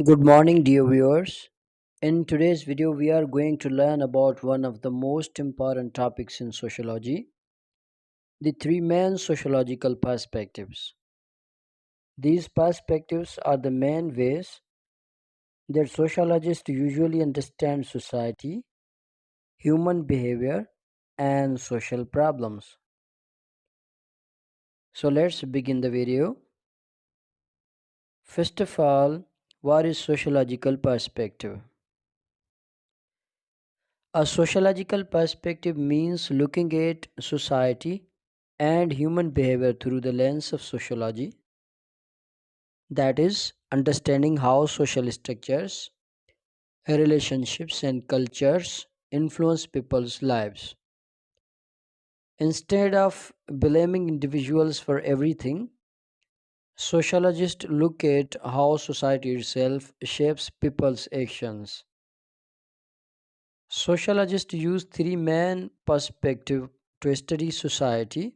Good morning, dear viewers. In today's video, we are going to learn about one of the most important topics in sociology, the three main sociological perspectives. These perspectives are the main ways that sociologists usually understand society, human behavior, and social problems. So let's begin the video. First of all, what is sociological perspective? A sociological perspective means looking at society and human behavior through the lens of sociology, that is, understanding how social structures, relationships, and cultures influence people's lives. Instead of blaming individuals for everything, sociologists look at how society itself shapes people's actions. Sociologists use three main perspectives to study society.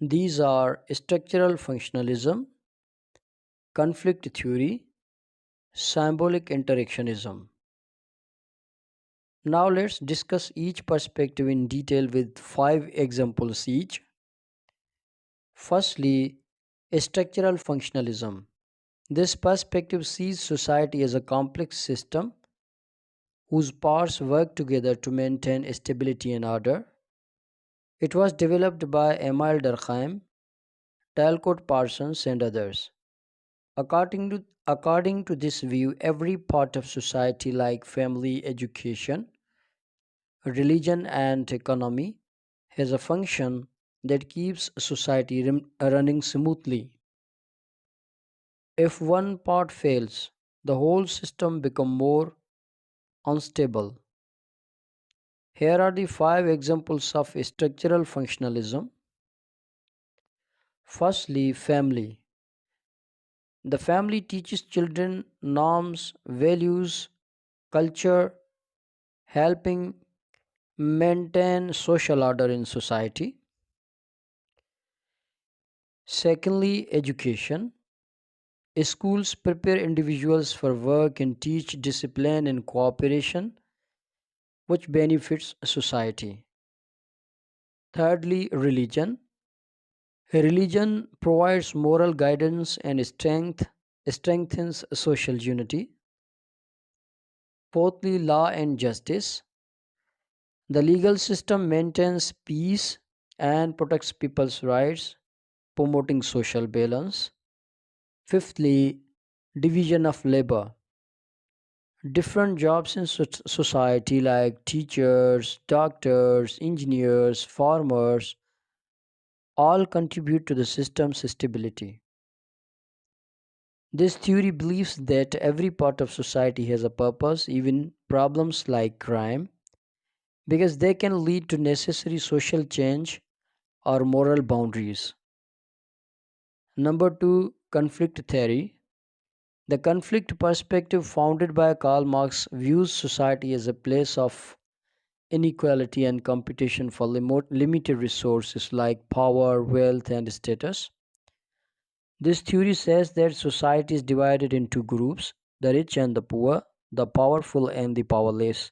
These are structural functionalism, conflict theory, symbolic interactionism. Now let's discuss each perspective in detail with five examples each. Firstly, structural functionalism. This perspective sees society as a complex system whose parts work together to maintain stability and order. It was developed by Emile Durkheim, Talcott Parsons, and others. According to this view, every part of society, like family, education, religion, and economy, has a function that keeps society running smoothly. If one part fails, the whole system becomes more unstable. Here are the five examples of structural functionalism. Firstly, family. The family teaches children norms, values, culture, helping maintain social order in society. Secondly, education. Schools prepare individuals for work and teach discipline and cooperation, which benefits society. Thirdly, religion. Religion provides moral guidance and strengthens social unity. Fourthly, law and justice. The legal system maintains peace and protects people's rights, promoting social balance. Fifthly, division of labor. Different jobs in society, like teachers, doctors, engineers, farmers, all contribute to the system's stability. This theory believes that every part of society has a purpose, even problems like crime, because they can lead to necessary social change or moral boundaries. Number two, conflict theory. The conflict perspective, founded by Karl Marx, views society as a place of inequality and competition for limited resources like power, wealth, and status. This theory says that society is divided into groups: the rich and the poor, the powerful and the powerless,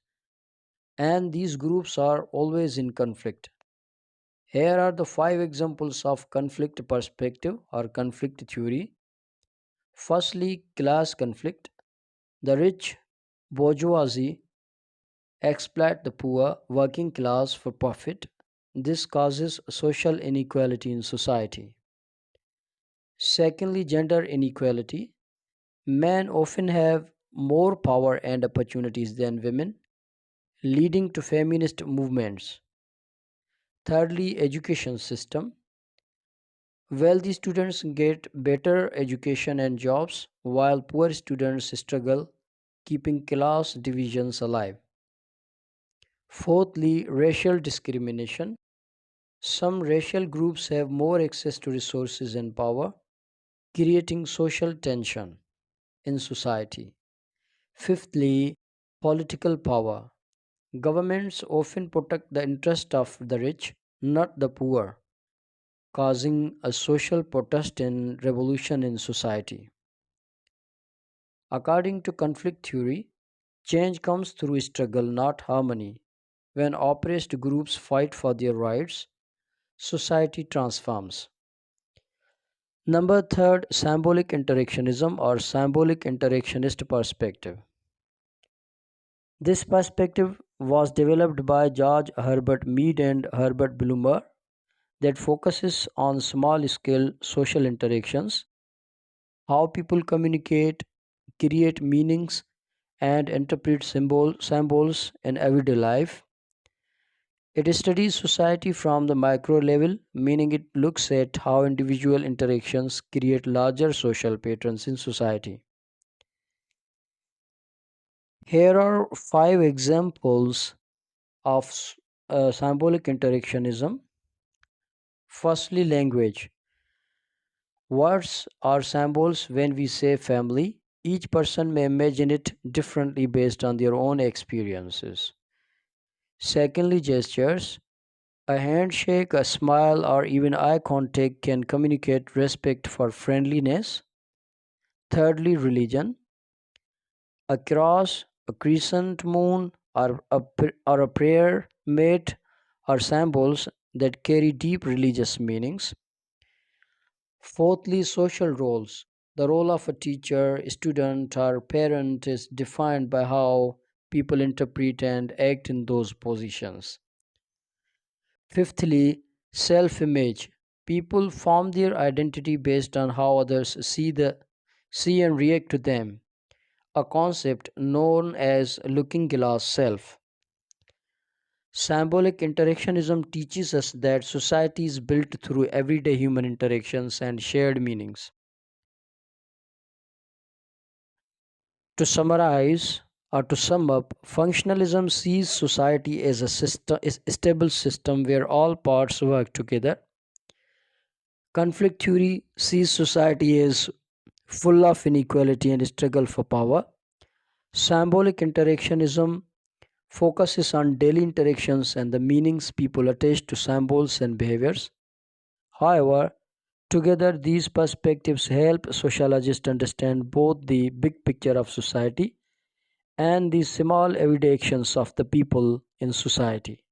and these groups are always in conflict. Here are the five examples of conflict perspective or conflict theory. Firstly, class conflict. The rich bourgeoisie exploit the poor working class for profit. This causes social inequality in society. Secondly, gender inequality. Men often have more power and opportunities than women, leading to feminist movements. Thirdly, education system. Wealthy students get better education and jobs, while poor students struggle, keeping class divisions alive. Fourthly, racial discrimination. Some racial groups have more access to resources and power, creating social tension in society. Fifthly, political power. Governments often protect the interest of the rich, not the poor, causing a social protest and revolution in society. According to conflict theory, change comes through struggle, not harmony. When oppressed groups fight for their rights, society transforms. Number third, symbolic interactionism or symbolic interactionist perspective. This perspective was developed by George Herbert Mead and Herbert Bloomberg that focuses on small scale social interactions, how people communicate, create meanings, and interpret symbols in everyday life. It studies society from the micro level, meaning it looks at how individual interactions create larger social patterns in society. Here are five examples of symbolic interactionism. Firstly, language. Words are symbols when we say family. Each person may imagine it differently based on their own experiences. Secondly, gestures. A handshake, a smile, or even eye contact can communicate respect for friendliness. Thirdly, religion. A cross, a crescent moon, or a prayer mat are symbols that carry deep religious meanings. Fourthly, social roles. The role of a teacher, student, or parent is defined by how people interpret and act in those positions. Fifthly, self image. People form their identity based on how others see and react to them, a concept known as looking glass self. Symbolic interactionism teaches us that society is built through everyday human interactions and shared meanings. To summarize or to sum up, functionalism sees society as is a stable system where all parts work together. Conflict theory sees society as full of inequality and struggle for power. Symbolic interactionism focuses on daily interactions and the meanings people attach to symbols and behaviors. However, together these perspectives help sociologists understand both the big picture of society and the small everyday actions of the people in society.